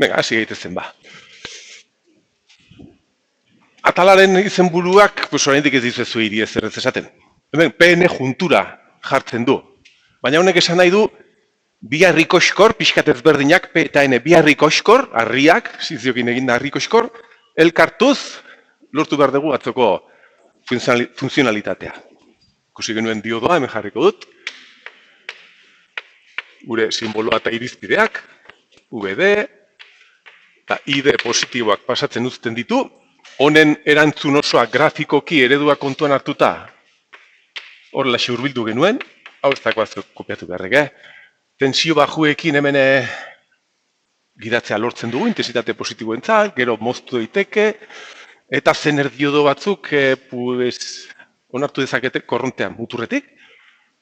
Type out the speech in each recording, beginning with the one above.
Venga, hasi gaitezen ba. Atalaren izenburuak, pues oraindik ez dizuezu hiri ezer ez esaten. Hemen PN juntura jartzen du. Baina honek esan nahi du bi harrikoskor, pixkat ezberdinak, P eta N, bi harrikoskor, harriak, siziokin eginda harrikoskor, elkartuz lortu behar dugu atzoko funtzionalitatea. Ikusi genuen diodoa, hemen jarriko dut. Gure simboloa eta irizpideak, VD, eta ID positiboak pasatzen uzten ditu. Honen erantzun osoa grafikoki eredua kontuan hartuta, horrela hurbildu genuen, hau ez dagoaz kopiatu beharrek, tensio bajuekin hemen gidatzea lortzen dugu, intensitate positiboentzat, gero moztu daiteke, eta zener diodo batzuk onartu dezakete korrontean muturretik,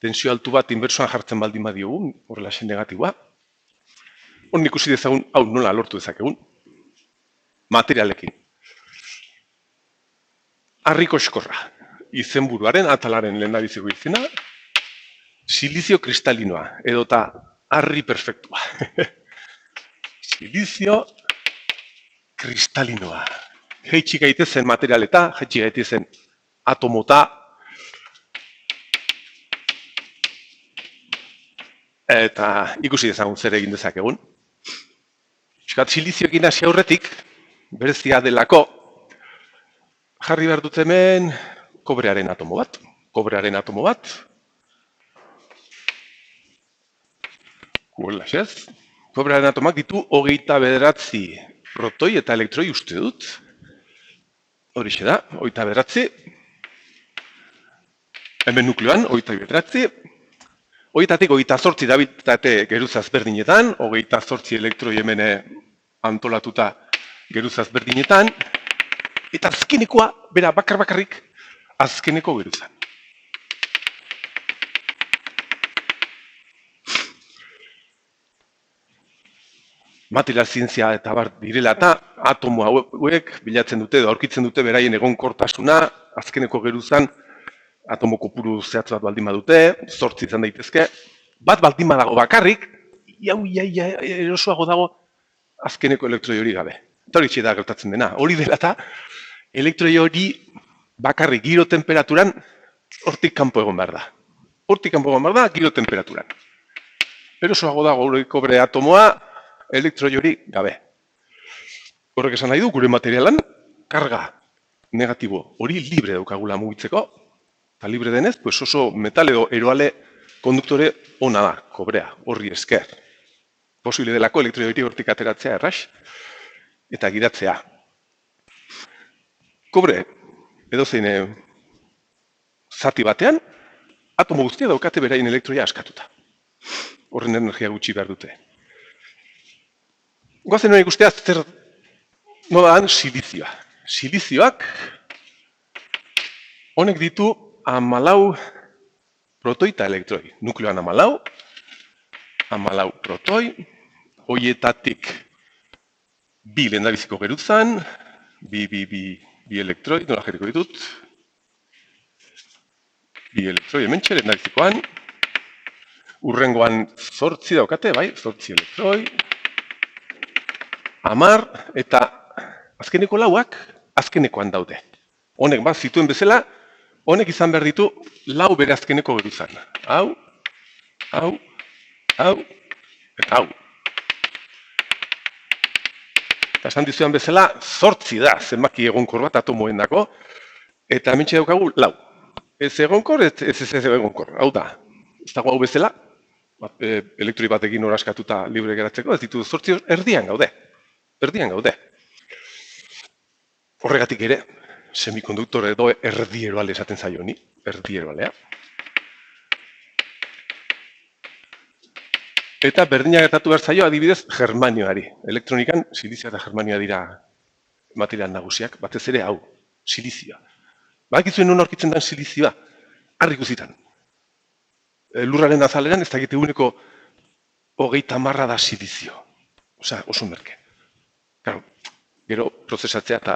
tensio altu bat inbertsoan jartzen baldin badiogun, horrela sen negatiboa. Hor ikusi dezagun, hau nola lortu dezakegun, materialekin. Harrikoskorra, izenburuaren, atalaren lehendabiziko izena, silizio kristalinoa, edota harri perfektua. Silizio kristalinoa. Jaitsi gaitezen materialeta, jaitsi gaitezen atomota, eta ikusi dezagun zer egin dezakegun. Eskat, silizioekin hasi aurretik, berezia delako, jarri behar dut hemen kobrearen atomo bat. Kobrearen atomo bat. Kobrearen atomak ditu 29 protoi eta elektroi uste dut. Horixe da, 29. Hemen nukleoan, 29. Horietatik 28 dabitate geruzaz berdinetan, 28 elektroi hemen antolatuta geruzaz berdinetan, eta azkenekoa, bera bakar-bakarrik, azkeneko geruzan. Material zientzia eta bar direla eta atomo hauek bilatzen dute, aurkitzen dute beraien egonkortasuna, azkeneko geruzan atomo kopuru zehatz bat baldin badute, 8 izan daitezke, bat baldin badago bakarrik, erosoago dago azkeneko elektroi hori gabe. Eta hori da gertatzen dena, hori dela eta elektroi hori bakarrik giro temperaturan hortik kanpo egon behar da. Hortik kanpo egon behar da giro temperaturan. Erosoago dago hori kobre atomoa, elektroi hori gabe. Horrek esan nahi du, gure materialan, karga negatibo hori libre daukagula mugitzeko, eta libre denez, pues oso metal edo eroale konduktore ona da, kobrea, horri esker. Posible delako elektroi hori hortik ateratzea erraz, eta gidatzea. Kobre, edozein zati batean, atomo guztia daukate beraien elektroia askatuta. Horren energia gutxi behar dute. Goazen hori ikustea zer nodaan silizioa. Silizioak honek ditu 14 protoi eta elektroi. Nukleoan 14 protoi, horietatik bi lehendabiziko geruzan, bi elektroi, nola jarriko ditut, bi elektroi hementxe lehendabizikoan, urrengoan 8 daukate, bai, 8 elektroi, 10, eta azkeneko lauak azkenekoan daude. Honek bat zituen bezala, honek izan behar ditu lau bere azkeneko geruzan. Hau, eta hau. Eta esan dizuan bezala, 8 da zenbaki egonkor bat atomoen dako, eta hementxe daukagu lau. Ez egonkor, ez egonkor. Hau da, ez dago hau bezala, elektroi batekin horaskatuta libre geratzeko, ez ditu 8 erdian gaude. Erdian gaude. Horregatik ere, semikonduktore edo erdieroale esaten zaio ni, erdieroalea. Eta berdina gertatu behar zaio adibidez germanioari. Elektronikan silizia eta germanioa dira material nagusiak, batez ere hau, silizioa. Badakizuen non aurkitzen den silizioa, harrik guzitan. Lurraren azaleran ez dakite uneko 30 da silizio. Osa, oso merke. Claro, gero prozesatzea eta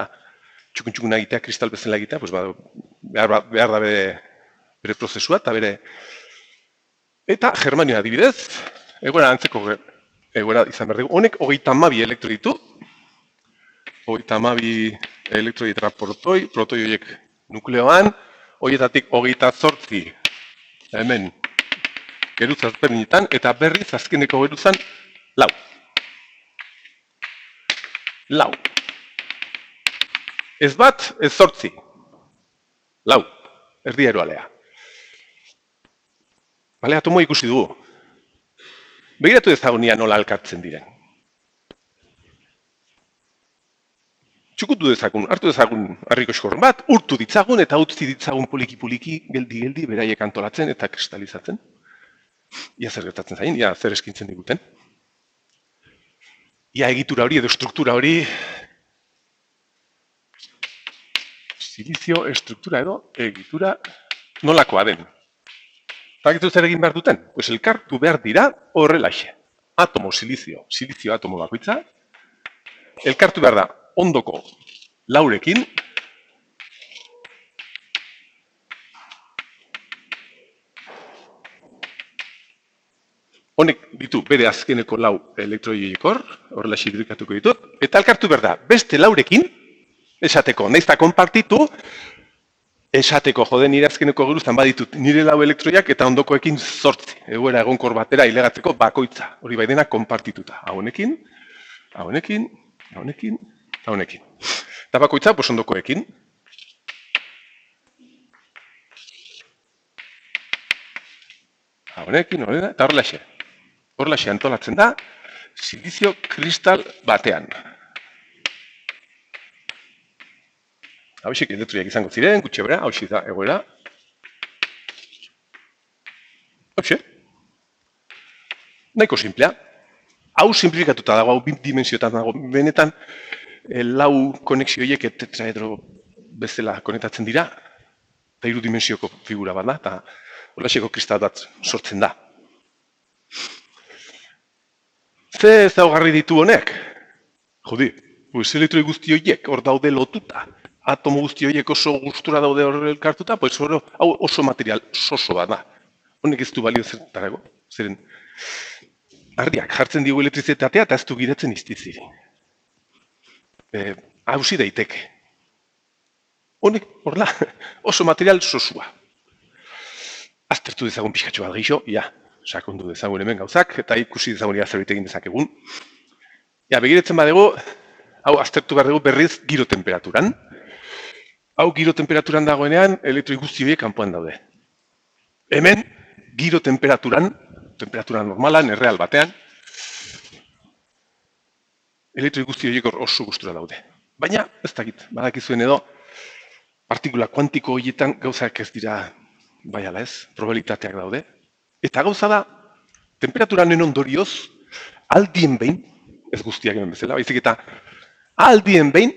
txukun egitea, kristal bezala egitea, pues behar da bere prozesua eta bere... Eta germanioa adibidez, egoera antzeko egoera izan behar dugu. Honek 32 elektro ditu. 32 elektroietara protoi horiek nukleoan, horietatik 28 hemen geruza ezberdinetan, eta berriz azkeneko geruzan 4. 4. Ez bat, ez 8. 4. Erdi eroalea. Bale, atomoa ikusi dugu. Begiratu ezagunia nola elkartzen diren. Txukutu dezagun, hartu dezagun harriko eskorron bat, urtu ditzagun eta utzi ditzagun poliki-poliki, geldi-geldi, beraiek antolatzen eta kristalizatzen. Ia zer gertatzen zain, ia zer eskintzen diguten. Ia egitura hori edo struktura hori, silizio estruktura edo egitura nolakoa den. Zagitu zer egin behar duten? Pues elkartu behar dira horrelaxe. Atomo silizio atomo bakoitza, elkartu behar da ondoko 4rekin, honek ditu bere azkeneko 4 elektroiek horrela irudikatuko ditut, eta elkartu behar da beste 4rekin, esateko, nahiz eta konpartitu, esateko jode nire azkeneko geruztan baditut nire 4 elektroiak eta ondokoekin 8, egoera egonkor batera hilegatzeko bakoitza, hori bai dena konpartituta, haunekin, haunekin, haunekin, haunekin. Eta bakoitza, pues ondokoekin. Haunekin, horrela, eta horrelaxe. Horrelaxe antolatzen da, silizio kristal batean. Hauxek elektroiak izango ziren, gutxe bera, hauxik da egoera. Hauxe. Nahiko simplea. Hau simplifikatuta dago, hau bidimensioetan dago, benetan, 4 konexioiek tetraedro bezala konektatzen dira, eta 3 dimensioko figura bat da, eta holaxeko kristal bat sortzen da. Ze ezaugarri ditu honek? Jodi, elektroi guzti horiek hor daude lotuta, atomo guzti horiek oso gustura daude hor elkartuta, pues hau oso material soso bat da. Honek ez du balio zertarako, zeren ardiak jartzen digu elektrizitatea eta ez du giretzen iztiziri. Hausi daiteke. Honek, horla, oso material sosua. Aztertu dezagun pixkatxo bat gehiago, ja, sakondu dezagun hemen gauzak, eta ikusi dezagun ia zerbait egin dezakegun. Ja, begiretzen badego, hau aztertu behar dugu berriz giro temperaturan. Hau giro temperaturan dagoenean, elektroi guzti horiek kanpoan daude. Hemen, giro temperaturan, temperatura normalan, erreal batean, elektroi guzti horiek oso gustura daude. Baina, ez dakit, badakizuen edo, partikula kuantiko horietan gauzak ez dira, bai ala ez, probabilitateak daude. Eta gauza da, temperaturanen ondorioz, aldien behin, ez guztiak hemen bezala, baizik eta aldien behin,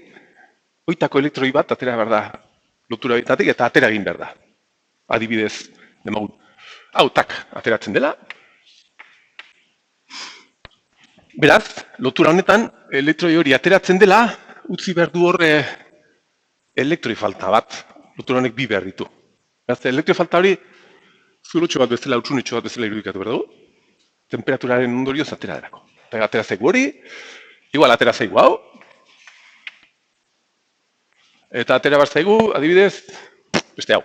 oitako elektroi bat atera behar da lotura baitatik eta atera egin behar da. Adibidez, demagun, hau tak, ateratzen dela. Beraz, lotura honetan, elektroi hori ateratzen dela, utzi behar du horre elektroi falta bat, lotura honek bi behar ditu. Beraz, elektroi falta hori, zuelotxo bat bezala, utsunetxo bat bezala irudikatu behar dugu, temperaturaren ondorioz atera delako. Eta atera zaigu hori, igual atera zaigu hau, eta atera behar zaigu, adibidez, beste hau.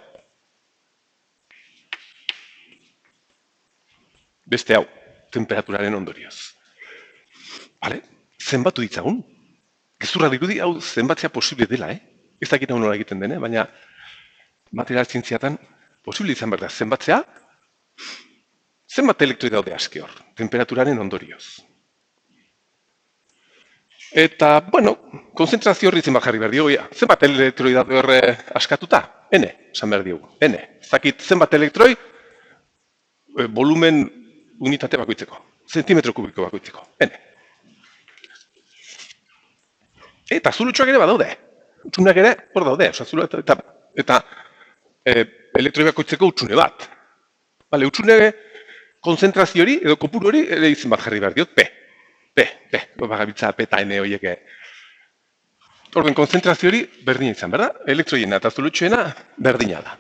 Beste hau, temperaturaren ondorioz. Bale, zenbatu ditzagun. Gezurra dirudi, hau zenbatzea posible dela, Ez dakit hau nola egiten den, baina material zientziatan posible izan behar da zenbatzea, zenbat elektroi daude aske hor, temperaturaren ondorioz. Eta, bueno, konzentrazio horri zenbat jarri behar diogu, zenbat elektroi daude horre askatuta? N, esan behar diogu, N. Zakit zenbat elektroi, volumen unitate bakoitzeko, zentimetro kubiko bakoitzeko, N. Eta zulutxoak ere badaude, utsunak ere hor daude, eta elektroi bakoitzeko utsune bat. Bale, utsune konzentrazio hori, edo kopuru hori, ere izen bat jarri behar diot, P. Bagabiltza P eta N horiek. Orden, konzentrazio hori berdina izan, berda? Elektroiena eta zulutxoena berdina da.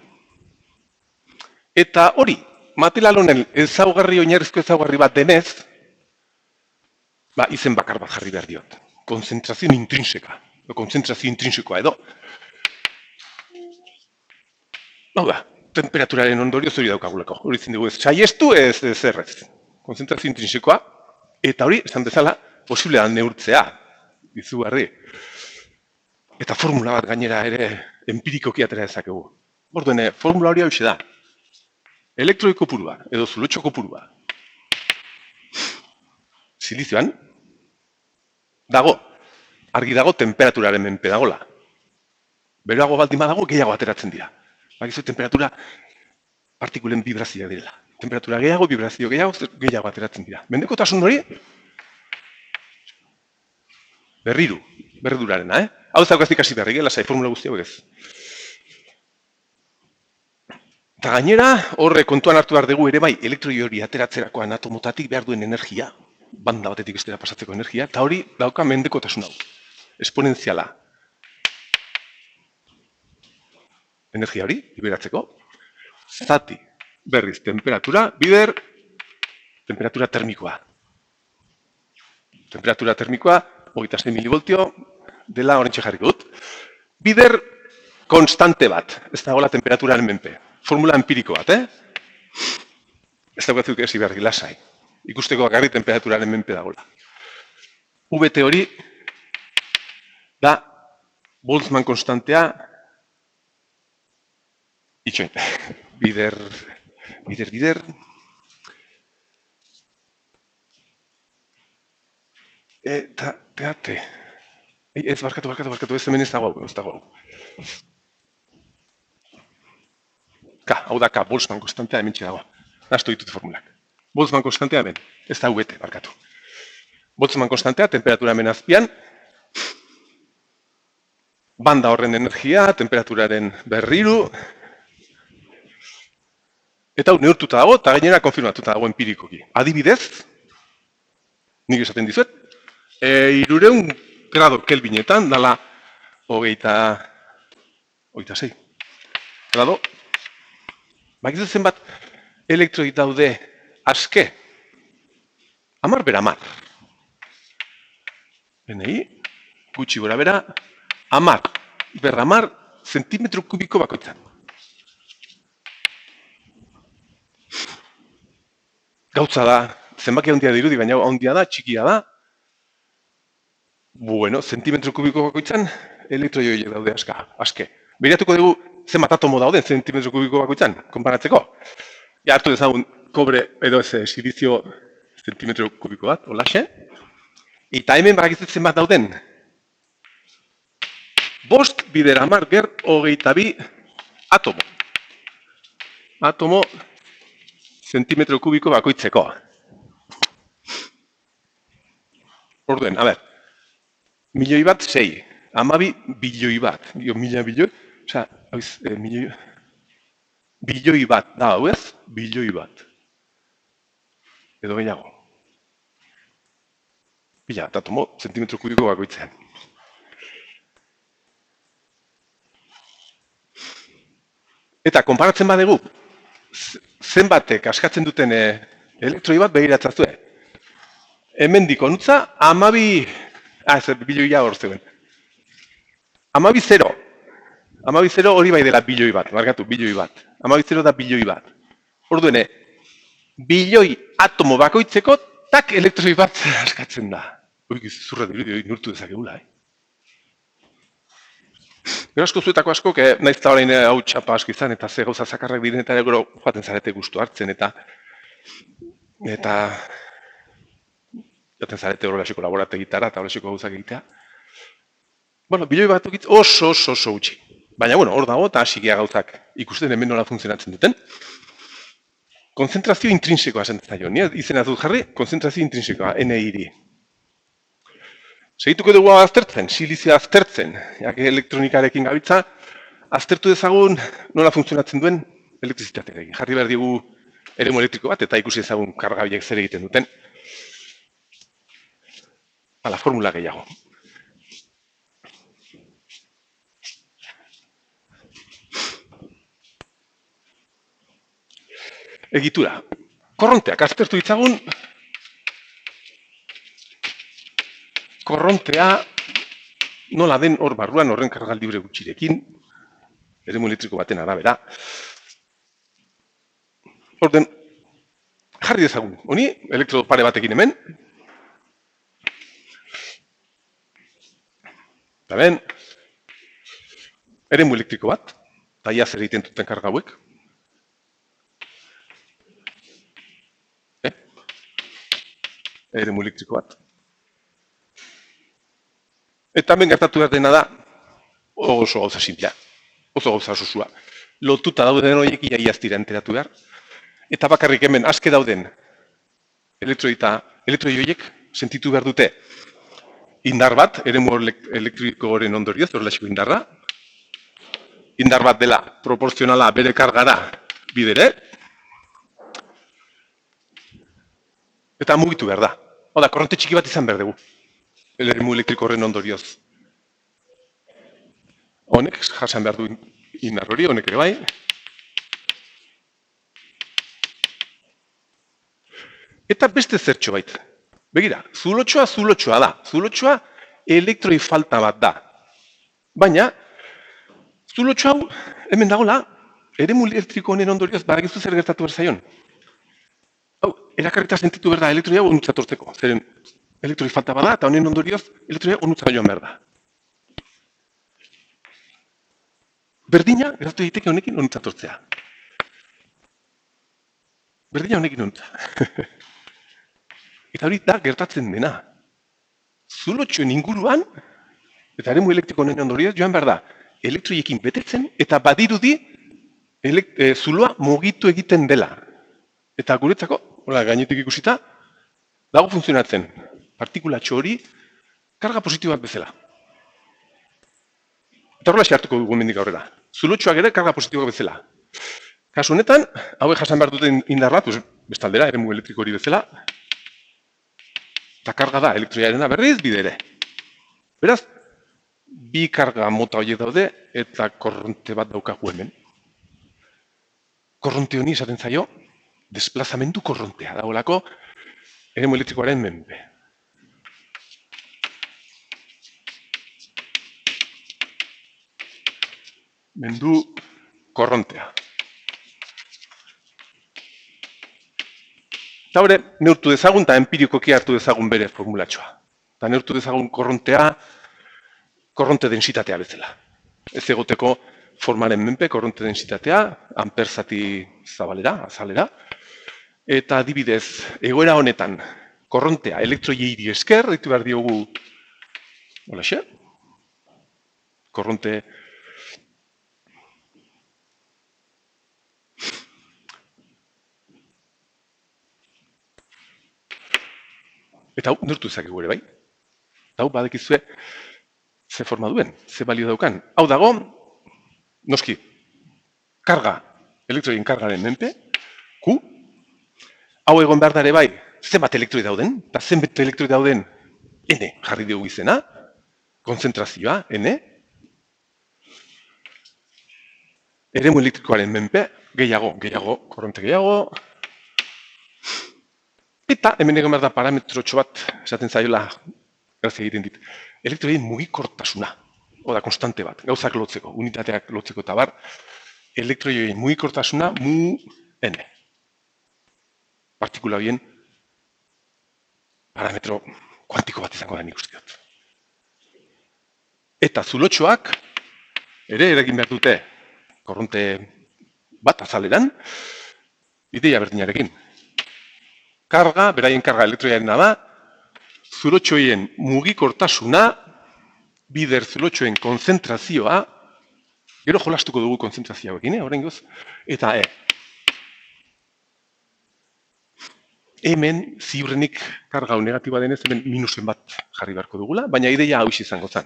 Eta hori, material honen ezaugarri, oinarrizko ezaugarri bat denez, izen bakar bat jarri behar diot. Konzentrazio intrinseka. Konzentrazio intrinsekoa edo. Hau da, temperaturaren ondorioz hori daukaguleko. Hori zin dugu ez saiestu ez errez. Konzentrazio intrinsekoa, eta hori, esan bezala, posiblea neurtzea. Izugarri. Eta formula bat gainera ere empirikoki atera dezakegu. Orduen, formula hori hau da. Elektroi kopurua, edo zulotxo kopurua. Silizioan, dago, argi dago temperaturaren menpe dagola. Beroago baldin badago, gehiago ateratzen dira. Bakizu, temperatura partikulen vibrazioa direla. Temperatura gehiago, vibrazio gehiago ateratzen dira. Mendekotasun hori, berdurarena, Hau zaukaz ikasi berri, lasai formula guzti hau ez. Eta gainera, horre kontuan hartu behar dugu ere bai, elektroi hori ateratzerakoan atomotatik behar duen energia, banda batetik bestera pasatzeko energia, eta hori dauka mendekotasun hau. Esponentziala. Energia hori, liberatzeko. Zati, berriz, temperatura, bider, temperatura termikoa. Temperatura termikoa, 26 milivoltio, dela horrentxe jarriko dut. Bider konstante bat, ez dagoela temperaturaren menpe. Formula empiriko bat, Ez daukatzuk ezi behar lasai. Ikusteko bakarri temperaturaren menpe dagoela. VT hori da Boltzmann konstantea itxoin. Bider. Eta, teate. Ez, barkatu, ez hemen ez dago. Hau da, Boltzmann konstantea hemen txedago. Naztu ditut formulak. Boltzmann konstantea hemen, ez da VT, barkatu. Boltzmann konstantea, temperatura hemen azpian, banda horren energia, temperaturaren berriru, eta hau neurtuta dago, eta gainera konfirmatuta dago empirikoki. Adibidez, nik esaten dizuet, 300 grado kelvinetan, dala 26 grado, bakizu zenbat elektroi daude aske, 10 bera 10. Benei, gutxi gora bera, 10 berra 10 zentimetro kubiko bakoitzan. Gautza da, zenbaki handia dirudi, baina handia da, txikia da. Bueno, zentimetro kubiko bakoitzan, elektroi horiek daude aske. Begiratuko dugu, zenbat atomo dauden zentimetro kubiko bakoitzan, konparatzeko. Ja, hartu dezagun, kobre edo silizio zentimetro kubiko bat, holaxe. Eta hemen barakitzen zenbat dauden. 5 bider 10 ger 22 atomo. Atomo zentimetro kubiko bakoitzeko. Orduen, a ber, milioi bat 6, 12 bilioi bat. Mila bilioi, oza, bilioi bat, da, hau ez? Bilioi bat. Edo gehiago. Bila, eta tomo, zentimetro kubiko bakoitzean. Eta, konparatzen badegu, zenbatek askatzen duten elektroi bat begiratzazue. Hemendik onutza, 12, bilioia hor zeuden. 12-0. 12-0 hori bai dela bilioi bat, markatu, bilioi bat. 12-0 da bilioi bat. Orduene, bilioi atomo bakoitzeko, tak elektroi bat askatzen da. Horik zurra dirudi, nurtu dezakegula, Gero asko zuetako asko, nahiz eta orain hau txapa asko izan, eta ze gauza zakarrak diren, eta gero joaten zarete gustu hartzen, eta joaten zarete horrelaziko laborategitara, eta horrelaziko gauzak egitea. Bueno, bilioi bat okitz oso utxi. Baina, bueno, hor dago, eta asikia gauzak ikusten hemen nola funtzionatzen duten. Konzentrazio intrinsekoa zentzen zaio. Ni izena dut jarri, konzentrazio intrinsekoa, NI-ri. Segituko dugu aztertzen, silizia aztertzen, elektronikarekin gabitza, aztertu dezagun nola funtzionatzen duen elektrizitatearekin. Jarri behar digu eremu elektriko bat, eta ikusi dezagun kargabiek zer egiten duten. Hala, formula gehiago. Egitura. Korronteak aztertu ditzagun korrontea nola den hor barruan horren karga libre gutxirekin, eremu elektriko baten arabera. Orden, jarri dezagun, honi, elektrodo pare batekin hemen. Eta ben, eremu elektriko bat, eta ia zer egiten duten karga hauek. Eremu elektriko bat. Eta hemen gertatu behar dena da, oso gauza simplea, oso gauza sosua. Lotuta dauden horiek ia iaztira enteratu behar. Eta bakarrik hemen aske dauden elektroi horiek sentitu behar dute indar bat, eremu elektrikoren ondorioz, horrelaxiko indarra. Indar bat dela proporzionala bere kargara bidere. Eta mugitu behar da. Hau da, korronte txiki bat izan behar dugu. Eremu elektriko horren ondorioz. Honek jasan behar du indar hori, honek ere bai. Eta beste zertxo bait. Begira, zulotxoa da. Zulotxoa elektroi falta bat da. Baina, zulotxo hau hemen dagoela, eremu elektriko honen ondorioz badakizu zer gertatu behar zaion. Hau, erakarrita sentitu behar da elektroi hau onutzatortzeko. Zeren elektroi falta bat da, eta honen ondorioz elektroi hau onutza joan behar da. Berdina, gertatu daiteke honekin onutzatortzea. Berdina honekin onutza. Eta hori da gertatzen dena. Zulotxoen inguruan, eta eremu elektriko honen ondorioz joan behar da, elektroiekin betetzen, eta badirudi zuloa mugitu egiten dela. Eta guretzako, gainetik ikusita, dago funtzionatzen partikulatxo hori karga positiboak bezala. Eta horrela hartuko dugu mendik aurrera. Zulotxoak ere karga positiboak bezala. Kasu honetan, hauek jasan behar duten indar bat, bestaldera, eremu elektriko hori bezala, eta karga da elektroiarena berriz bidere. Beraz, bi karga mota horiek daude eta korronte bat daukagu hemen. Korronte honi esaten zaio, desplazamendu korrontea dagoelako eremu elektrikoaren menpe. Mendu korrontea. Eta hori, neurtu dezagun eta empirikoki hartu dezagun bere formulatxoa. Eta neurtu dezagun korrontea, korronte densitatea bezala. Ez egoteko formaren menpe, korronte densitatea, amper zati zabalera, azalera. Eta adibidez, egoera honetan, korrontea elektroieiri esker, ditu behar diogu, holaxe, korronte eta hau neurtu dezakegu ere bai. Eta hau badekizue ze forma duen, ze balio daukan. Hau dago, noski, karga, elektroien kargaren menpe, Q. Hau egon behar dare bai, zenbat elektroi dauden, eta zenbat elektroi dauden, N jarri dugu izena, konzentrazioa, N. Eremu elektrikoaren menpe, gehiago, korronte gehiago. Eta hemen egon behar da parametrotxo bat, esaten zaiola, grazia egiten dit, elektroien mugikortasuna, oda, konstante bat, gauzak lotzeko, unitateak lotzeko eta bar, elektroien mugikortasuna mu N. Partikula horien parametro kuantiko bat izango da nik uste dut. Eta zulotxoak ere eragin behar dute korronte bat azaleran, ideia berdinarekin. Karga, beraien karga elektroiarena da, zulotxoien mugikortasuna, bider zulotxoen konzentrazioa, gero jolastuko dugu konzentrazioarekin, oraingoz, eta hemen ziurrenik karga hau negatiboa denez, hemen minusen bat jarri beharko dugula, baina ideia hau izango zen.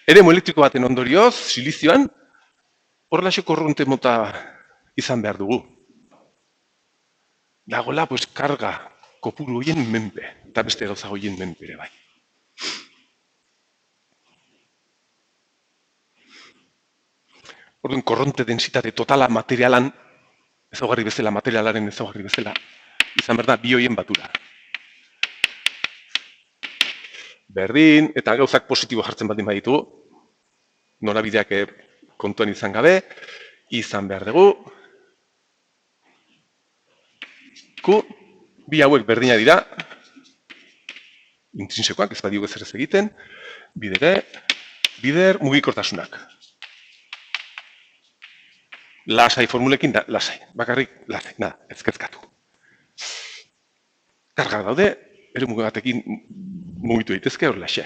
Eremu elektriko baten ondorioz, silizioan, horrelaxo korronte mota izan behar dugu. Dagoela, pues, karga kopuru horien menpe, eta beste gauza horien menpe ere bai. Orduan, korronte densitate totala materialan, ezaugarri bezala, materialaren ezaugarri bezala, izan behar da bi horien batura. berdin, eta gauzak positibo jartzen baldin baditu, norabideak kontuan izan gabe, izan behar dugu, Q, bi hauek berdina dira, intrinsekoak, ez badigu ezer ez egiten, bider mugikortasunak. Lasai formulekin da, lasai, bakarrik lasai, nada, ez kezkatu. Kargak daude, ere mugi batekin mugitu daitezke hor laxe.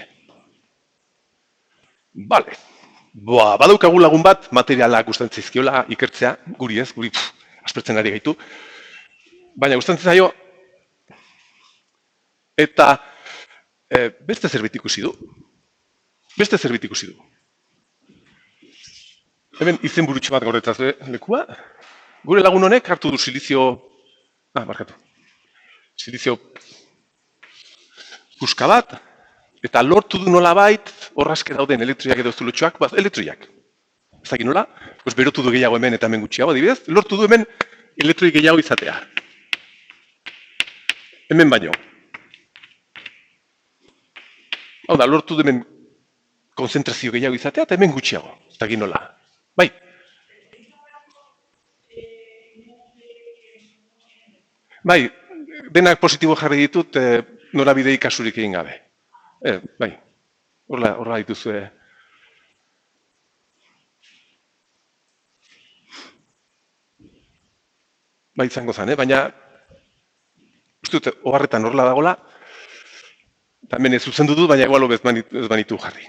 Bale, badaukagu lagun bat, materiala gustatzen zaizkiola ikertzea, guri aspertzen ari gaitu, baina gustatzen zaio, eta beste zerbait ikusi du. Hemen izen burutxo bat gaurretaz lekua. Gure lagun honek hartu du silizio puska bat, eta lortu du nolabait, horrazke dauden elektroiak edo zulotxoak, elektroiak. Ez dakit nola, berotu du gehiago hemen eta hemen gutxiago, adibidez, lortu du hemen elektroi gehiago izatea. Hemen baino. Hau da, lortu du hemen konzentrazio gehiago izatea eta hemen gutxiago. Ez dakit nola. Bai. Bai, denak positibo jarri ditut norabidei kasurik egin gabe. Bai, horra dituzue. Bai, izango zen, baina uste dut, oharretan horrela dagoela, eta hemen ez zuzendu dut, baina egualo ez banitu jarri.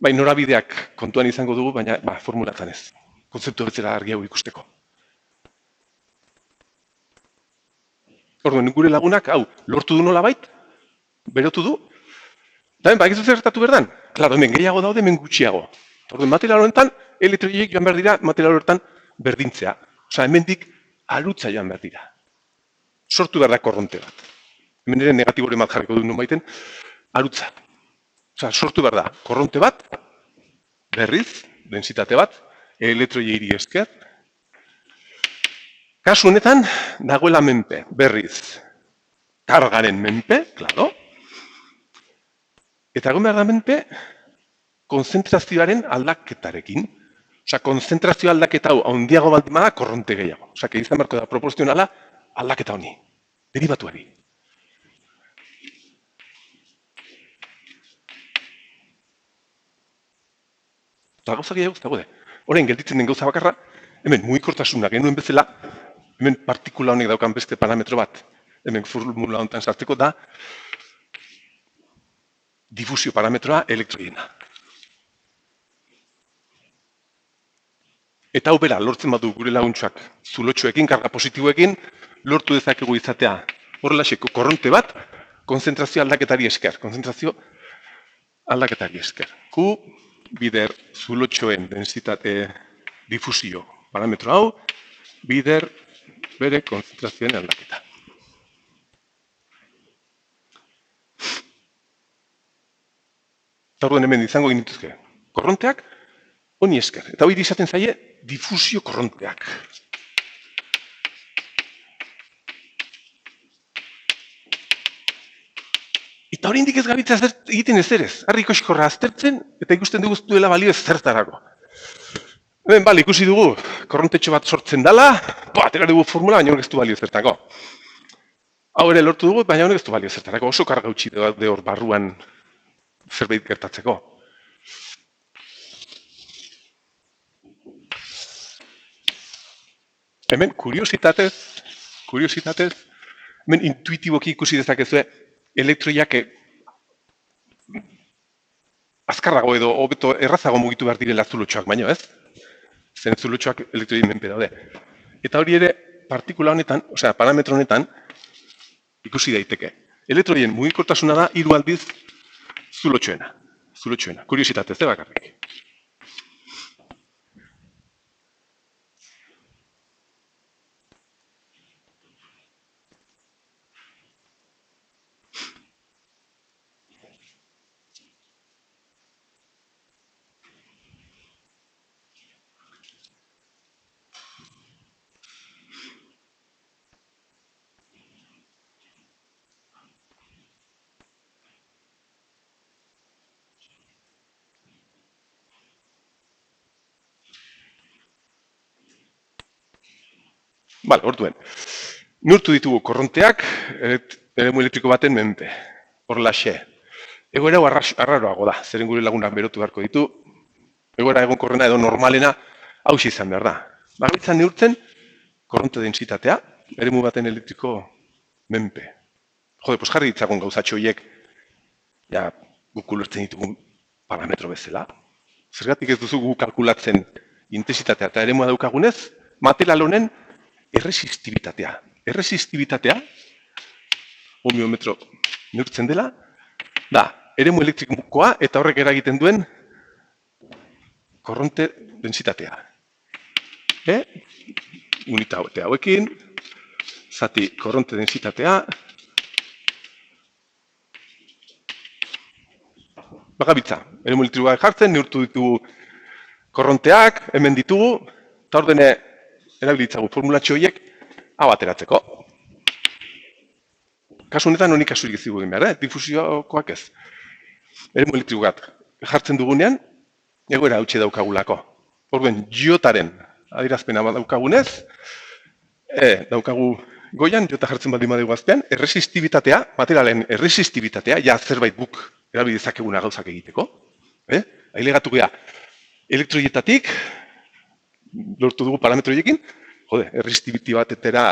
Bai, norabideak kontuan izango dugu, baina formulatzen ez. Konzeptu betzera argiago ikusteko. Orduan, gure lagunak, hau, lortu du nolabait, berotu du, eta hemen, bakizu zer gertatu berdan? Klaro, hemen gehiago daude, hemen gutxiago. Orduan, material honetan, elektroiek joan behar dira, material horretan berdintzea. Osa, hemendik alutza joan behar dira. Sortu behar da korronte bat. Hemen ere negatibore bat jarriko du nonbaiten, alutza. Osa, sortu behar da, korronte bat, berriz, densitate bat, elektroieri esker. Kasu honetan, dagoela menpe, berriz, kargaren menpe, klaro. Eta egon behar da menpe, konzentrazioaren aldaketarekin. Osa, konzentrazio aldaketa hau handiago baldin bada korronte gehiago. Osa, que izan beharko da proporzionala aldaketa honi, derivatuari. Eta gauza gehiago ez dago de. Orain, gelditzen den gauza bakarra, hemen mugikortasuna genuen bezala, hemen partikula honek daukan beste parametro bat, hemen formula honetan sartzeko da, difusio parametroa elektroiena. Eta hau bera, lortzen badu gure laguntxoak zulotxoekin, karga positiboekin, lortu dezakegu izatea horrelaxeko korronte bat, konzentrazio aldaketari esker. Konzentrazio aldaketari esker. Q, bider zulotxoen densitate difusio parametro hau, bider bere konzentrazioen aldaketa. Eta orduan hemen izango ginituzke. Korronteak, honi esker. Eta hori izaten zaie, difusio korronteak. Eta hori indik ez gabitza egiten ezerez. Harri ikosikorra aztertzen, eta ikusten dugu duela balio ez zertarako. Hemen, bale, ikusi dugu, korrontetxo bat sortzen dela, atera dugu formula, baina honek ez du balio zertako. Hau ere lortu dugu, baina honek ez du balio zertarako. Oso karga utzi de hor barruan zerbait gertatzeko. Hemen, kuriositatez, hemen intuitiboki ikusi dezakezue elektroiak azkarrago edo hobeto errazago mugitu behar direla zulotxoak, baino ez? Zen zulotxoak elektroien menpe daude. Eta hori ere, partikula honetan, osea, parametro honetan, ikusi daiteke. Elektroien mugikortasuna da 3 aldiz zulotxoena. Kuriositatez, bakarrik. Bale, orduen. Neurtu ditugu korronteak eremu elektriko baten menpe. Horlaxe. Egoera arraroago da, zeren gure lagunak berotu beharko ditu. Egoera egon korrena edo normalena hausi izan behar da. Bakoitza neurtzen korronte densitatea, eremu baten elektriko menpe. Jode, pues jarri ditzagun gauzatxo horiek, ja, guk ulertzen ditugun parametro bezala. Zergatik ez duzu guk kalkulatzen intensitatea eta eremua daukagunez, material honen erresistibitatea. Erresistibitatea, ohmiometro neurtzen dela, da, eremu elektrikoa eta horrek eragiten duen korronte densitatea. Unitate hauekin, zati korronte densitatea, bagabitza, eremu elektrikoak jartzen, neurtu ditugu korronteak, hemen ditugu, eta ordene erabilitzagu formulatxo horiek hau ateratzeko. Kasu honetan honik kasurik ez dugu egin behar, difusiokoak ez. Eremu elektrikoak jartzen dugunean, egoera hautsi daukagulako. Orduen, jotaren adierazpena daukagunez, daukagu goian, jota jartzen baldin badugu azpean, erresistibitatea, materialen erresistibitatea, ja zerbait guk erabili dezakeguna gauzak egiteko. Ailegatu gea, elektroietatik, lortu dugu parametroiekin, jode, erresistibitatea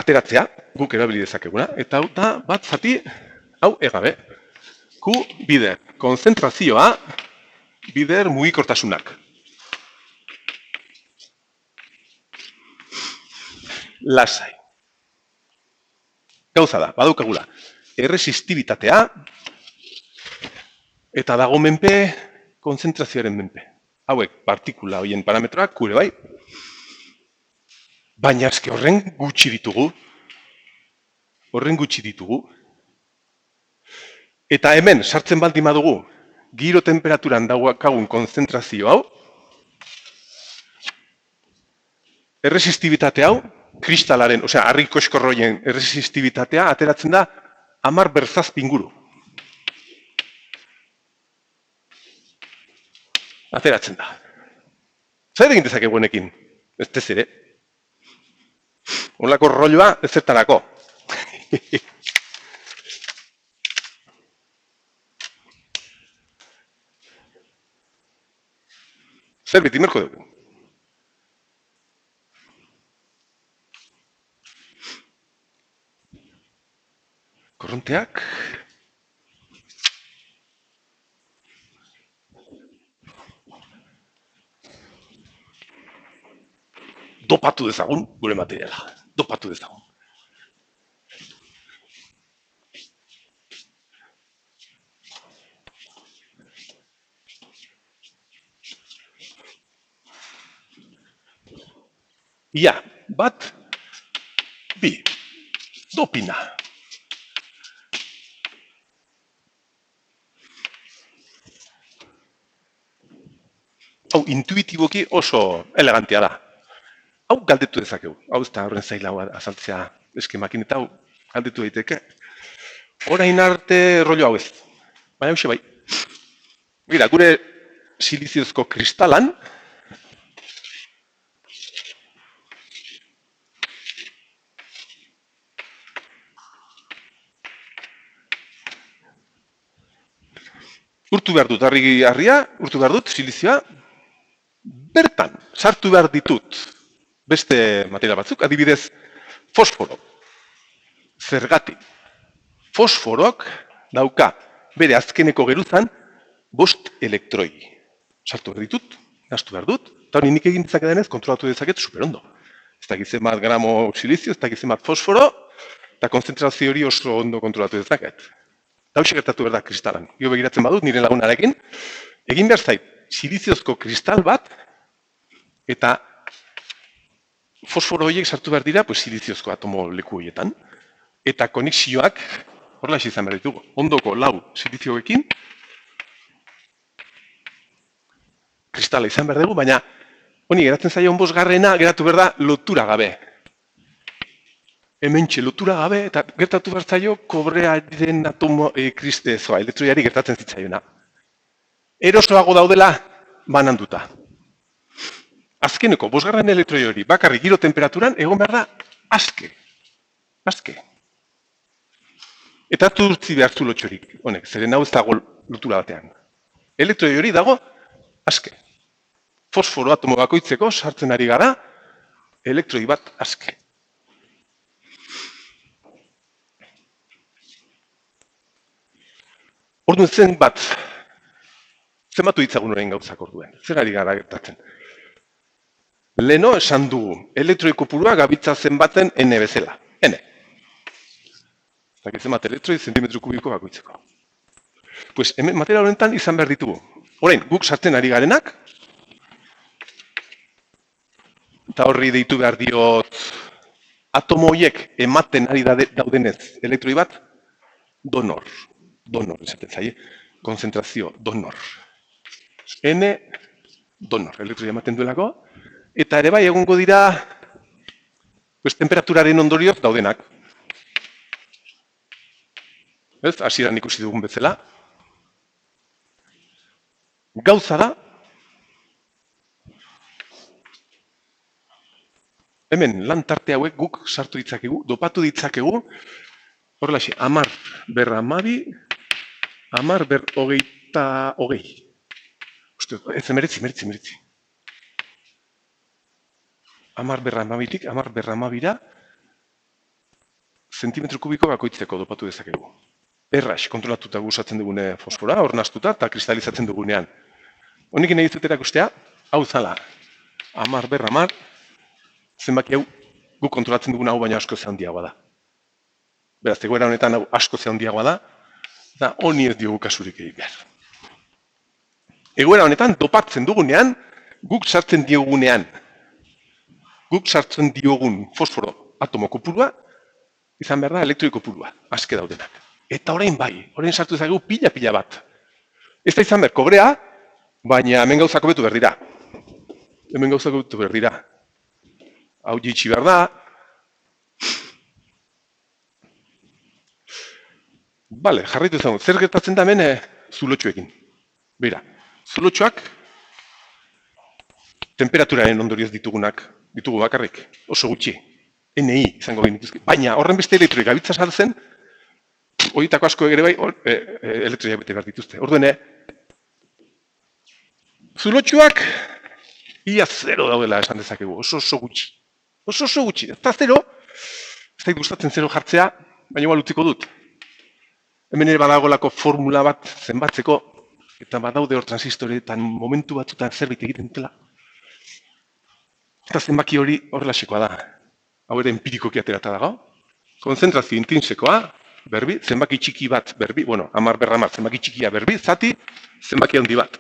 ateratzea, guk erabili dezakeguna, eta hau da bat zati, hau egabe. Q bider, konzentrazioa, bider mugikortasunak. Lasai. Gauza da, badaukagula, erresistibitatea, eta dago menpe, konzentrazioaren menpe. Hauek, partikula horien parametroak, kure bai. Baina eske horren gutxi ditugu. Horren gutxi ditugu. Eta hemen, sartzen baldin badugu, giro temperaturan daukagun konzentrazio hau, erresistibitate hau, kristalaren, osea, harri koskorroien erresistibitatea ateratzen da 10 berzazpi inguru. Ateratzen da. Zer egin dezakegu honekin? Ez ere. Olako rolloa ezertarako. Zer beti merko dugu. Korronteak. Dopatu dezagun gure materiala. Dopatu dezagun. Ia, bat, bi, dopina. Hau, intuitiboki oso elegantia da. Hau galdetu dezakegu. Hau ez da horren zaila azaltzea eskemakin eta hau galdetu daiteke. Orain arte rollo hau ez. Baina hau bai. Gira, gure siliziozko kristalan, urtu behar dut harria, urtu behar dut silizioa, bertan sartu behar ditut beste material batzuk, adibidez fosforo. Zergatik. Fosforok dauka bere azkeneko geruzan 5 elektroi. Sartu behar ditut, nahastu behar dut, eta hori nik egin dezakedanez kontrolatu dezaket superondo. Ez dakit zenbat gramo silizio, ez dakit zenbat fosforo, eta konzentrazio hori oso ondo kontrolatu dezaket. Eta hau gertatu behar da kristalan. Gio begiratzen badut, nire lagunarekin, egin behar zait siliziozko kristal bat, eta fosforo horiek sartu behar dira siliziozko atomo leku horietan. Eta konexioak, horrela izan behar ditugu, ondoko 4 silizioekin, kristala izan behar dugu, baina honi geratzen zaio 5. geratu behar da lotura gabe. Hementxe lotura gabe, eta gertatu behar zaio kobrearen atomo elektroiari gertatzen zitzaiona. Erosoago daudela bananduta. azkeneko, bosgarren elektroi hori, bakarrik giro temperaturan, egon behar da, aske. Aske. Eta ez utzi behar zulotxorik, honek, zeren hau ez dago lotura batean. Elektroi hori dago, aske. Fosforo atomo bakoitzeko sartzen ari gara, elektroi bat aske. Orduan zenbatu ditzagun orain gauzak orduen, zer ari gara gertatzen. Leno esan dugu, elektroi kopurua gabitza zenbaten N bezala, N. Eta zenbat elektroi zentimetro kubiko bakoitzeko. Pues hemen material honetan izan behar ditugu. Orain, guk sartzen ari garenak, eta horri deitu behar diot atomo horiek ematen ari daudenez elektroi bat, donor. Donor, esaten zaie, konzentrazio, donor. N, donor, elektroi ematen duelako, eta ere bai egongo dira temperaturaren ondorioz daudenak. Ez, hasieran ikusi dugun bezala. Gauza da, hemen lan tarte hauek guk sartu ditzakegu, dopatu ditzakegu, horrelaxe, 10/12, 10/20. Ez, meretzi. 10/12tik 10/12ra zentimetro kubiko bakoitzeko dopatu dezakegu. Erraz, kontrolatuta gusatzen dugune fosfora, hor naztuta eta kristalizatzen dugunean. Honekin egitut erakustea, hau zala, 10/10, zenbaki hau guk kontrolatzen dugun hau baina asko ze handiagoa da. Beraz, egoera honetan hau asko ze handiagoa da, eta honi ez diogu kasurik egin behar. Egoera honetan, dopatzen dugunean, guk sartzen diogun fosforo atomo kopurua, izan behar da elektroi kopurua, aske daudenak. Eta orain bai, orain sartu ezagegu pila bat. Ez da izan behar kobrea, baina hemen gauzak hobetu behar dira. Hau jitsi behar da. Bale, jarraitu ezagun, zer gertatzen da hemen zulotxoekin. Beira, zulotxoak temperaturaren ondorioz ditugu bakarrik, oso gutxi. NI izango genituzke. Baina horren beste elektroi gabitza sartzen, horietako asko ere bai, elektroia bete behar dituzte. Orduen, zulotxoak ia zero daudela esan dezakegu, oso gutxi. Oso gutxi. Eta zero, ez da gustatzen zero jartzea, baina igual utziko dut. Hemen ere badagolako formula bat zenbatzeko, eta badaude hor transistoretan momentu batzutan zerbait egiten dutela. Eta zenbaki hori horrelaxekoa da. Hau ere empirikoki aterata dago. Konzentrazio intrinsekoa, berbi, zenbaki txiki bat, berbi, 10/10, zenbaki txikia berbi, zati, zenbaki handi bat.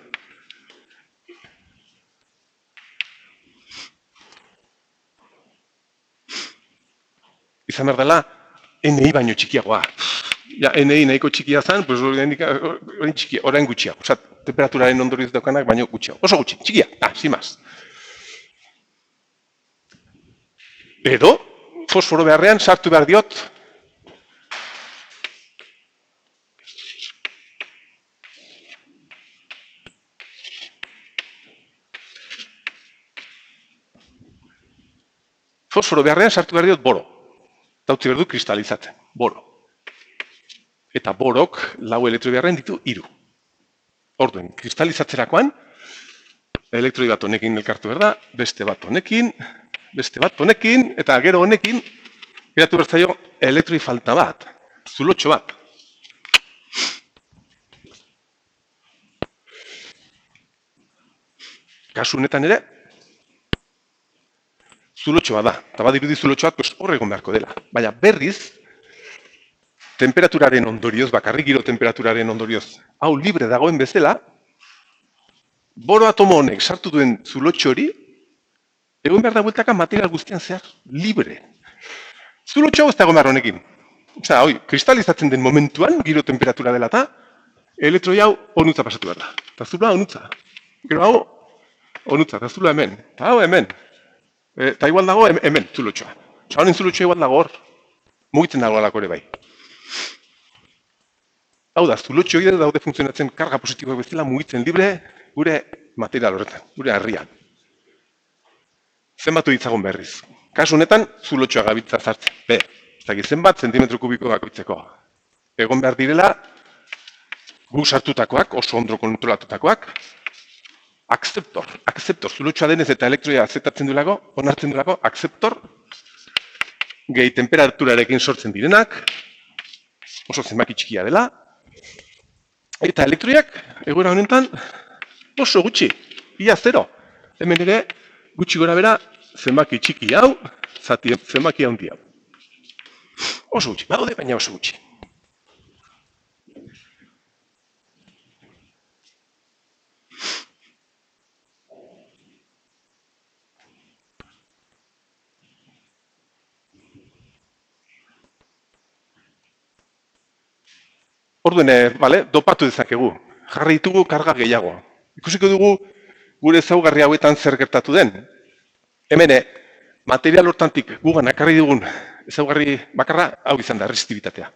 Izan behar dela, NI baino txikiagoa. Ja, NI nahiko txikia zen, orain gutxiago. Osa, temperaturaren ondorioz daukanak, baino gutxiago. Oso gutxi, txikia, sin más. Edo, fosforo beharrean sartu behar diot boro. Eta utzi behar du kristalizatzen, boro. Eta borok, lau elektroi beharrean ditu, 3. Orduen, kristalizatzerakoan, elektroi bat honekin elkartu behar da, beste bat honekin, eta gero honekin, geratu behar zaio elektroi falta bat, zulotxo bat. Kasu honetan ere, zulotxo bat da, eta badirudi zulotxo bat horregon beharko dela. Baina berriz, temperaturaren ondorioz, bakarrik giro temperaturaren ondorioz, hau libre dagoen bezala, boro atomo honek sartu duen zulotxo hori, egon behar da bueltaka material guztian zehar, libre. Zulotxo hau ez dago behar honekin. Osea, kristalizatzen den momentuan, giro temperatura dela eta, elektroi hau onutza pasatu behar da. Eta zula onutza. Gero hau, onutza, eta zula hemen. Eta hau hemen. Eta igual dago hemen, zulotxoa. Osa, honen zulotxoa igual dago hor. Mugitzen dago alako ere bai. Hau da, zulotxo hori daude funtzionatzen karga positiboak bezala mugitzen libre gure material horretan, gure harrian. zenbatu ditzagun berriz. Kasu honetan, zulotxoa gabiltza sartzen. B, ez dakit zenbat, zentimetro kubiko bakoitzeko. Egon behar direla, gu sartutakoak, oso ondo kontrolatutakoak, akzeptor, zulotxoa denez eta elektroia azetatzen duelako, onartzen duelako, akzeptor, gehi temperaturarekin sortzen direnak, oso zenbaki txikia dela, eta elektroiak, egoera honetan, oso gutxi, ia zero. Hemen ere, gutxi gora bera, zenbaki txiki hau, zenbaki handi hau. Oso gutxi, badaude, baina oso gutxi. Orduen, dopatu dezakegu. Jarri ditugu karga gehiago. Ikusiko dugu gure ezaugarri hauetan zer gertatu den. Hemen, material hortantik gugan akarri dugun ezaugarri bakarra hau izan da, resistibitatea.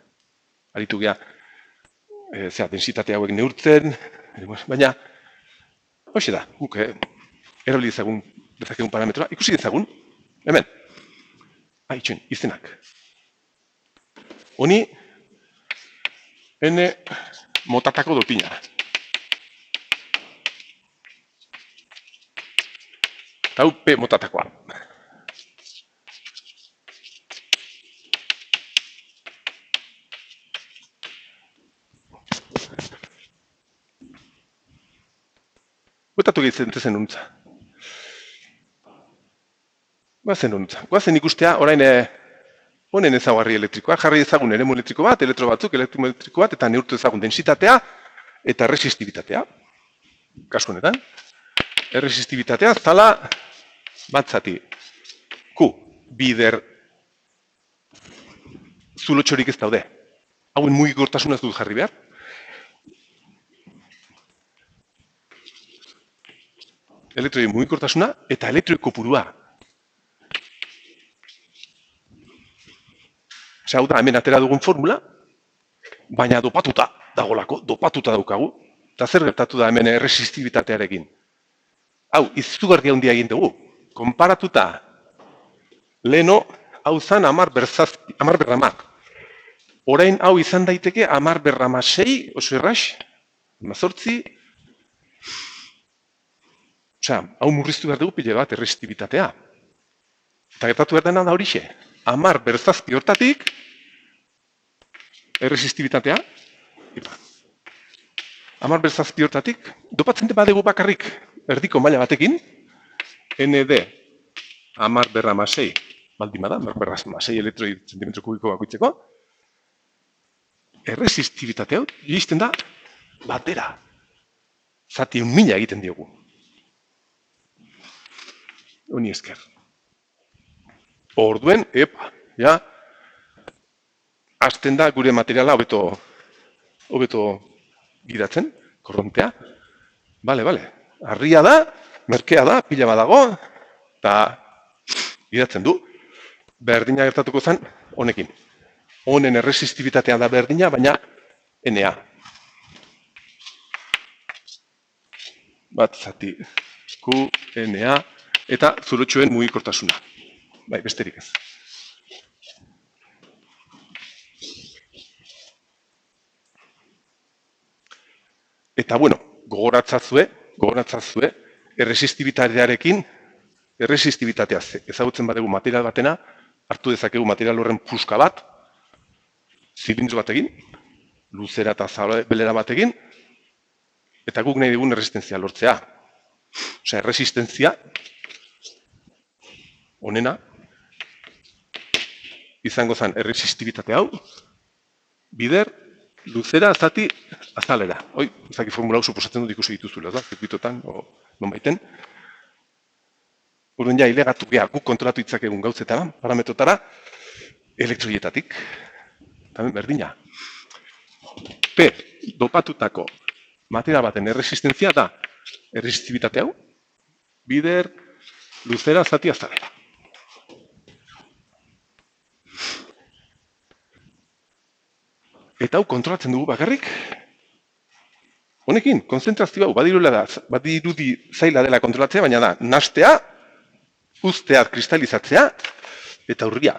Aritu gea, densitate hauek neurtzen, baina, hoxe da, guk erabili dezakegun parametroa, ikusi dezagun, hemen, itxuen, izenak. Honi, N motatako dopina. Eta hau P motatakoa. Guetatu gehitzen zen untza. Guazen ikustea, orain honen ezaugarri elektrikoa, jarri ezagun eremu elektriko bat, elektroelektriko bat, eta neurtu ezagun densitatea eta resistibitatea. Kasu honetan. Resistibitatea zala batzati. Q, bider zulotxorik ez daude. Hauen mugikortasuna ez dut jarri behar. Elektroi mugikortasuna eta elektroi kopurua. Hau da, hemen atera dugun formula, baina dopatuta dagolako, dopatuta daukagu. Eta zer gertatu da hemen resistibitatearekin. Hau, izugarri handia egin dugu. Konparatuta, leheno, hau zan 10/10. Orain hau izan daiteke 10/6, oso erraz, 18. Hau murriztu behar dugu pile bat resistibitatea. Eta gertatu behar dena da horixe. 10/7 hortatik, resistibitatea, 10/7 hortatik, dopatzen badegu bakarrik erdiko maila batekin, ND 10/6, baldin bada, 10/6 elektroi zentimetro kubiko bakoitzeko, resistibitatea iristen da batera. Zati 1.000 egiten diogu. Honi esker. Orduen, hasten da gure materiala hobeto gidatzen, korrontea. Bale, harria da, merkea da, pila badago, eta gidatzen du. Berdina gertatuko zen honekin. Honen resistibitatea da berdina, baina NA. Bat zati Q, NA, eta zulotxoen mugikortasuna. Bai, besterik ez. Eta, gogoratzazue, erresistibitatearekin, erresistibitatea ezagutzen badegu material batena, hartu dezakegu material horren puska bat, zilindro batekin, luzera eta zabelera batekin, eta guk nahi dugun erresistentzia lortzea. Osea, erresistentzia, honena, izango zen erresistibitate hau, bider, luzera, zati, azalera. Hoi, ezaki formula hau suposatzen dut ikusi dituzula, zirkuitotan, non baiten. Urduan ja, ilegatu, guk kontrolatu itzakegun gauzetara, parametrotara, elektroietatik. Eta berdina. P, dopatutako material baten erresistentzia da, erresistibitate hau, bider, luzera, zati, azalera. Eta hau kontrolatzen dugu bakarrik, honekin, konzentrazio hau, badirudi zaila dela kontrolatzea, baina da, nastea, uztea, kristalizatzea, eta urria.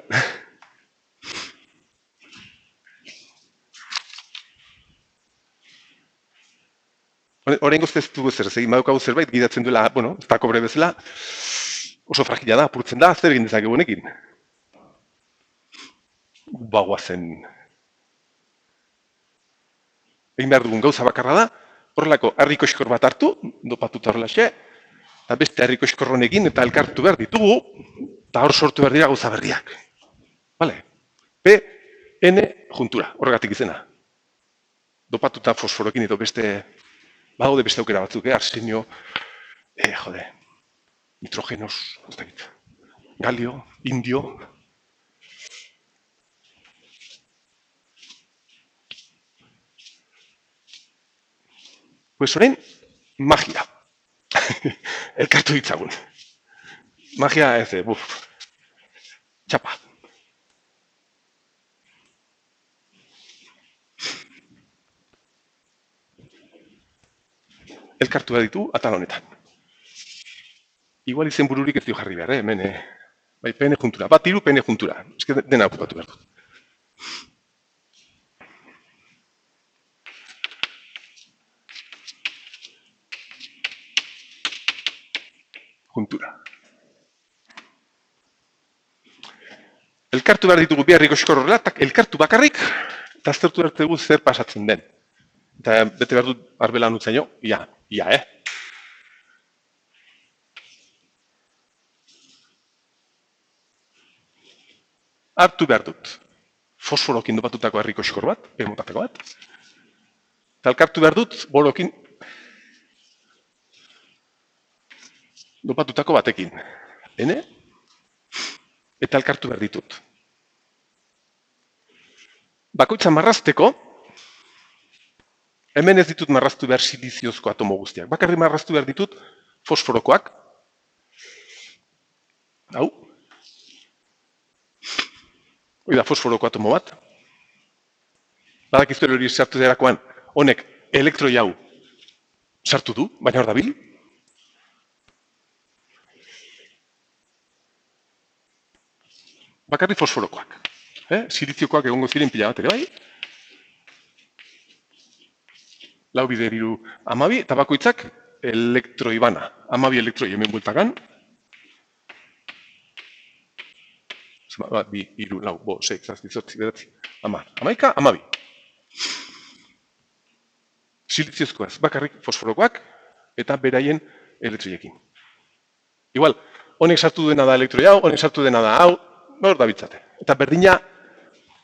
Horrein goztez dugu zer, egin badaukagu zerbait, gidatzen duela, bueno, ez da kobre bezala, oso fragila da, apurtzen da, zer egin dezakegu honekin. Bagoazen. Egin behar dugun gauza bakarra da, horrelako harriko eskor bat hartu, dopatuta horrelaxe, eta beste harriko eskor honekin eta elkartu behar ditugu, eta hor sortu behar dira gauza berriak. Vale? P, N, juntura, horregatik izena. Dopatuta fosforokin edo beste, badaude beste aukera batzuk, arsenio, nitrogenos, galio, indio. Pues orain, magia. Elkartu ditzagun. Magia ez, txapa. Elkartu behar ditu atal honetan. Igual izen bururik ez dio jarri behar, hemen, bai, pene juntura. Bat iru, pene juntura. Ez que dena okupatu behar dut. Juntura. Elkartu behar ditugu biharriko eskor horrela, elkartu bakarrik, eta aztertu behar dugu zer pasatzen den. Eta bete behar dut arbela nutzaino, ia, Hartu behar dut. Fosforokin dopatutako harriko eskor bat, motatako bat. Eta elkartu behar dut, borokin dopatutako batekin. Hene? Eta elkartu behar ditut. Bakoitza marrazteko, hemen ez ditut marraztu behar siliziozko atomo guztiak. Bakarri marraztu behar ditut fosforokoak. Hau. Hoi da fosforoko atomo bat. Badakiztu hori sartu derakoan, honek elektroi hau sartu du, baina hor dabil. Bakarri fosforokoak. Siliziokoak egongo ziren pila bat ere bai. Lau bider iru amabi, eta bakoitzak elektroi bana. Amabi elektroi hemen bueltakan. Bi, iru, lau, bo, 6, 7, 8, 9, 10, amaika, amabi. Siliziozkoaz, bakarrik fosforokoak, eta beraien elektroiekin. Igual, honek sartu dena da elektroi hau, honek sartu dena da hau, hor da bitzate. Eta berdina,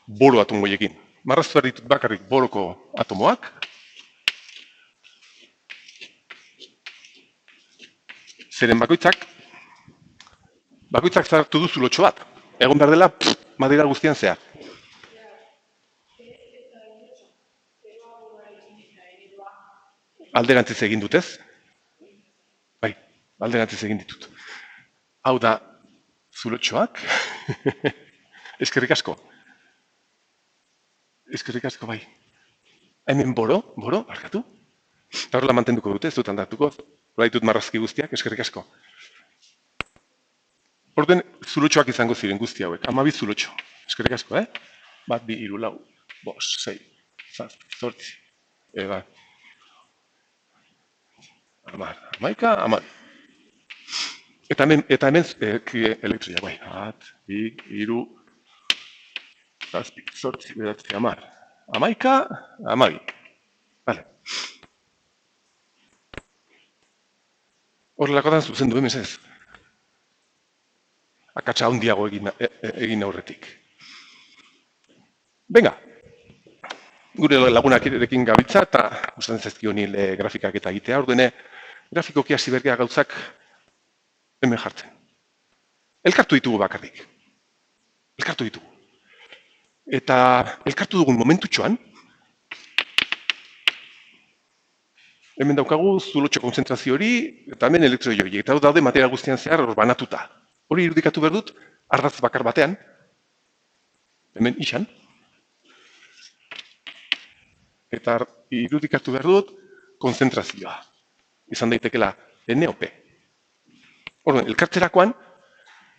boro atomoiekin. Marraztu behar ditut bakarrik boroko atomoak. Zeren bakoitzak zartu du zulotxo bat. Egon behar dela, madera guztian zehar. Alderantziz egin dutez. Bai, alderantziz egin ditut. Hau da, zulotxoak. Eskerrik asko. Eskerrik asko, bai. Hemen boro, barkatu. Eta horrela mantenduko dute, ez dut aldatuko. Hora ditut marrazki guztiak, eskerrik asko. Orden, zulotxoak izango ziren guzti hauek. 12 zulotxo. Eskerrik asko, Bat, bi, iru, lau, 5, 6, 7, 8. Amaika, amabi. Eta hemen elektroia, bai. Bat, bi, iru, 7, 8, 9, amaika, amabi. Vale. Horrelako da zuzen duen mesez. Akatsa handiago egin aurretik. Venga, gure lagunak erekin gabitza eta gustatzen zaizkio nile grafikak eta egitea. Ordene, grafikoki hasi berria gauzak hemen jartzen. Elkartu ditugu bakarrik. Elkartu ditugu. Eta elkartu dugun momentutxoan, hemen daukagu zulotxo konzentrazio hori eta hemen elektroi hori. Eta daude material guztian zehar hor banatuta. Hori irudikatu behar dut, ardatz bakar batean, hemen isan, eta irudikatu behar dut, konzentrazioa. Izan daitekela NOP. Orduan, elkartzerakoan,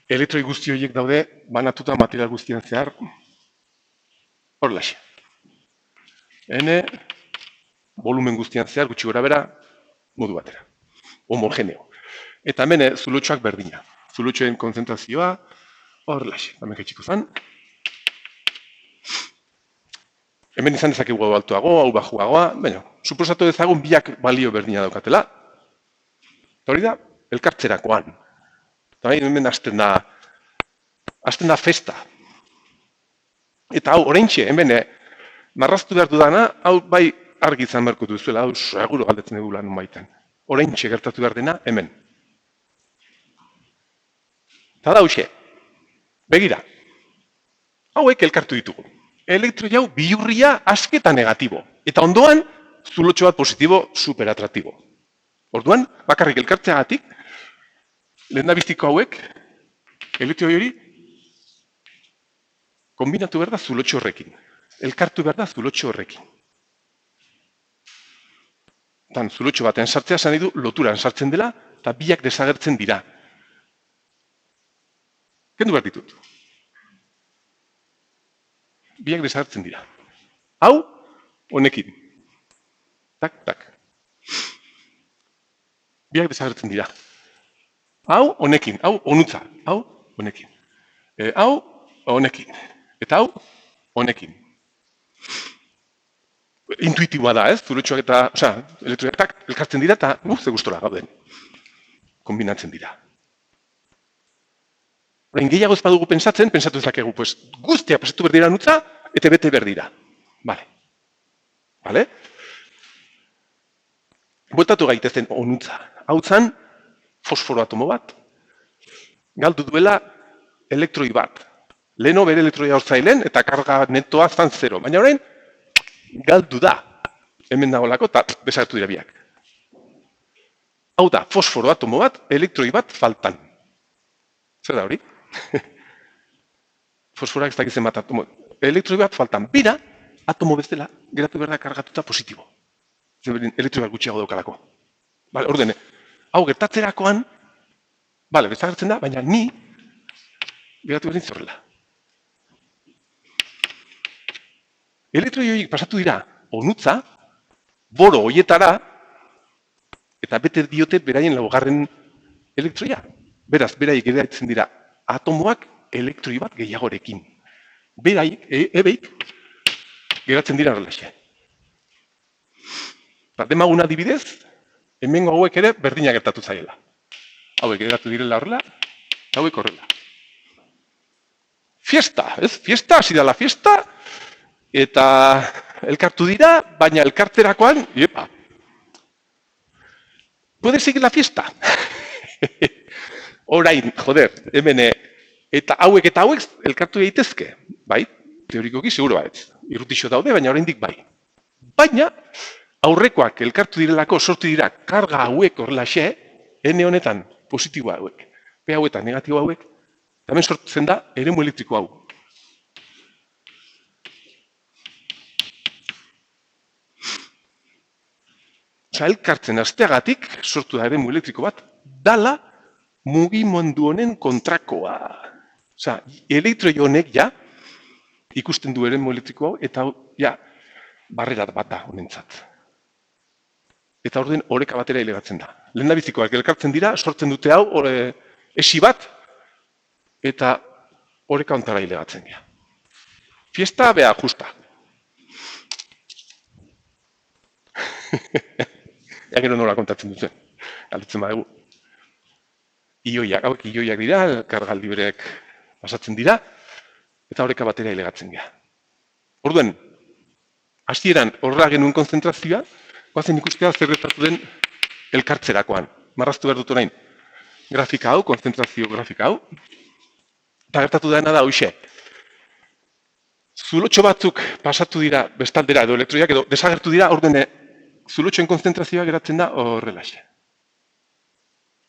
Elektroi guzti horiek daude, banatuta material guztien zehar, horrelaxe. N, volumen guztian zehar, gutxi gora bera, modu batera. Homogeneo. Eta hemen zulotxoak berdina. Zulotxoen konzentrazioa, horrelaxe. Hemen gaitxiko zen. Hemen izan dezakegu hau altuago, hau bajuagoa, baina, suposatu dezagun biak balio berdina daukatela. Eta hori da, elkartzerakoan. Eta hemen hasten da festa. Eta hau, oraintxe, hemen, marraztu behar dudana, hau bai argi izan beharko duzuela, hau seguro galdetzen egula nun baiten. Oraintxe gertatu behar dena, hemen. Eta da, hauxe, begira, hauek elkartu ditugu. Elektroi hau bihurria asketa negatibo. Eta ondoan, zulotxo bat positibo superatraktibo. Orduan, bakarrik elkartzeagatik, lehendabiztiko hauek, elektroi hori, kombinatu behar da zulotxo horrekin. Elkartu behar da zulotxo horrekin. Tan, zulotxo batean sartzea esan nahi du loturan sartzen dela, eta biak desagertzen dira. Kendu behar ditut. Biak desagertzen dira. Hau, honekin. Tak, tak. Biak desagertzen dira. Hau, honekin. Hau, honutza. Hau, honekin. Hau, honekin. Eta hau, honekin. Intuitiboa da, ez? Zulotxoak eta, elektroiak elkartzen dira eta ze gustora gauden. Kombinatzen dira. Orain gehiago ez badugu pensatzen, pensatu ezakegu, guztia pasatu berdira nutza, eta bete berdira. Bale. Bale? Bueltatu gaitezen onutza. Hau zan, fosforo atomo bat, galdu duela elektroi bat. Leheno bere elektroia horzailen, eta karga netoa zan 0. Baina orain, galdu da. Hemen dagoelako, eta desagertu dira biak. Hau da, fosforo atomo bat, elektroi bat faltan. Zer da hori? Fosforak ez dakizen bat atomo. Elektroi bat faltan. Bira, atomo bezala, geratu behar da kargatuta positibo. Elektroi bat gutxiago daukalako. Orden, hau gertatzerakoan, desagertzen da, baina ni geratu behar nintzorrela. Elektroi horiek pasatu dira, onutza, boro horietara, eta bete diote beraien laugarren elektroia. Beraz, beraiek edatzen dira atomoak elektroi bat gehiagorekin. Beraiek, ebeik, geratzen dira horrelaxe. Demagun adibidez, hemengo hauek ere berdina gertatu zaiela. Hauek geratu direla horrela, eta hauek horrela. Fiesta, ez? Fiesta, hasi da la fiesta, eta elkartu dira, baina elkarterakoan, iepa. Puede seguir la fiesta? Orain, joder, hemen, eta hauek elkartu daitezke, bai? Teorikoki seguro baitz. Irrutixo daude, baina oraindik bai. Baina, aurrekoak elkartu direlako sortu dira karga hauek horrelaxe, N honetan positiboa hauek, P hauetan negatibo hauek, eta hemen sortzen da eremu elektriko hau. Elkartzen hasteagatik sortu da eremu elektriko bat, dala mugimendu honen kontrakoa. Elektroi honek ja ikusten du eremu elektriko hau, eta ja, barrerat bat da honentzat. Eta orden oreka batera ilegatzen da. Lehendabizikoak elkartzen dira, sortzen dute hau, esi bat, eta oreka ontara ilegatzen dira. Fiesta, bea, justa. Ja gero nola kontatzen duten, galdetzen badegu. Ioiak, hauek ioiak dira, kargaldi bereak pasatzen dira, eta oreka batera ilegatzen dira. Orduan, hasieran horra genuen konzentrazioa, goazen ikustea zer gertatu den elkartzerakoan. Marraztu behar dut orain. Grafika hau, konzentrazio grafika hau. Eta gertatu dena da, hoxe. Zulotxo batzuk pasatu dira bestaldera edo elektroiak edo desagertu dira, ordene zulotxoen konzentrazioa geratzen da horrelaxe.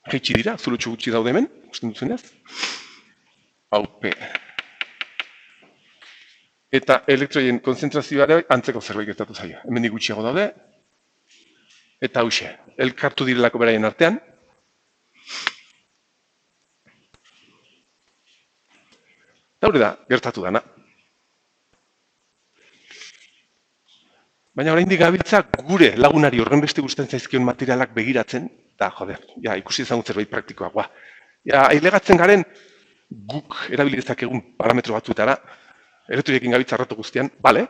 Jaitsi dira, zulotxo gutxi daude hemen, ikusten duzunez. Hau, P. Eta elektroien konzentrazioa antzeko zerbait gertatu zaio. Hemen gutxiago daude. Eta hauxe, elkartu direlako beraien artean. Eta hori da, gertatu dana. Baina oraindik gabiltza gure lagunari horrenbeste gustatzen zaizkion materialak begiratzen, eta joder, ja, ikusi ezagun zerbait praktikoa, guau. Ja, ailegatzen garen guk erabili dezakegun parametro batzuetara, elektrikekin gabiltza arratu guztian, bale?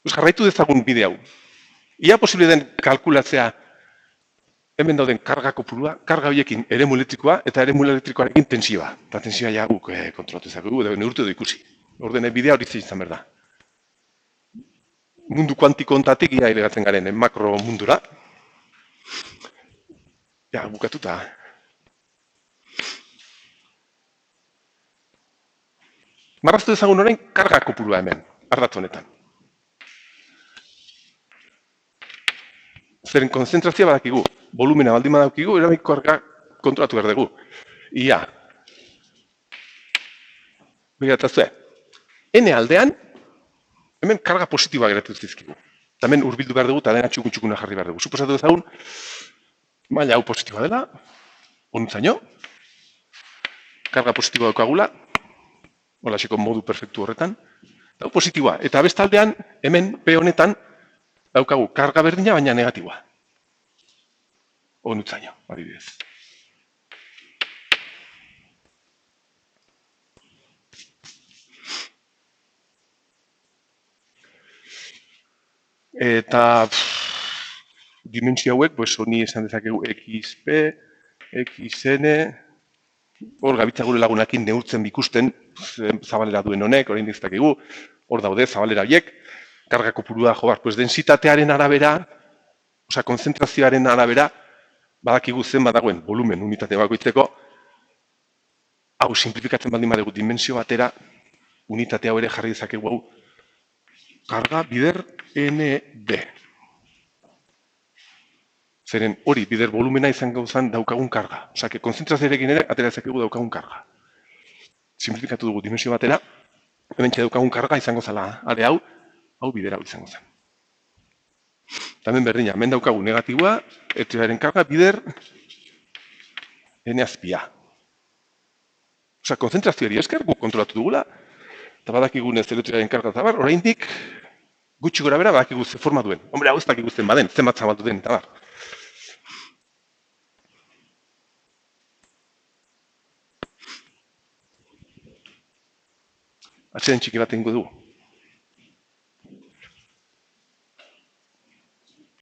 Jarraitu dezagun bide hau. Ia posible den kalkulatzea hemen dauden karga kopurua, karga horiekin eremu elektrikoa eta eremu elektrikoarekin tensioa. Eta tensioa ja guk kontrolatu ezakegu, neurtu edo ikusi. Ordene bidea hori izan behar da. Mundu kuantiko ontatik ia ailegatzen garen makro mundura. Ja, bukatuta. Marraztu dezagun orain karga kopurua hemen, ardatz honetan. Zeren konzentrazioa badakigu, volumena baldin badaukigu, erabiko karga kontrolatu behar dugu. Ia. Begiratazue. N aldean, hemen karga positiboa geratu zizkigu. Eta hemen urbildu behar dugu, eta dena txukun-txukuna jarri behar dugu. Suposatu dezagun, maila hau positiboa dela, onutzaino, karga positiboa daukagula, holaseko modu perfektu horretan, eta positiboa. Eta bestaldean, hemen, P honetan, daukagu karga berdina, baina negatiboa. Onutzaino, adibidez. Eta dimensio hauek, honi esan dezakegu XP, XN, hor gabitza gure lagunakin neurtzen bikusten, zabalera duen honek, orain diztakigu, hor daude zabalera horiek, karga kopurua jo bar, densitatearen arabera, osea, konzentrazioaren arabera, badakigu zen badagoen volumen unitate bakoitzeko, hau simplifikatzen baldin badugu dimensio batera, unitate hau ere jarri dezakegu hau, karga bider ND. Zeren hori bider volumena izango zen daukagun karga. Osa, konzentrazioarekin ere atera dezakegu daukagun karga. Simplifikatu dugu dimensio batera, hemen daukagun karga izango zela, are hau bidera izango zen. Hemen berdina, hemen daukagu negatiboa, elektrikaren karga bider N azpia. Osa, konzentrazioari esker guk kontrolatu dugula, eta badakigunez elektrikaren karga zabar, oraindik gutxi gora bera badakigu ze forma duen. Hombre, hau ez dakigu zen baden, zenbat zabaldu den, eta bar. Atzeren txiki bat egingo dugu.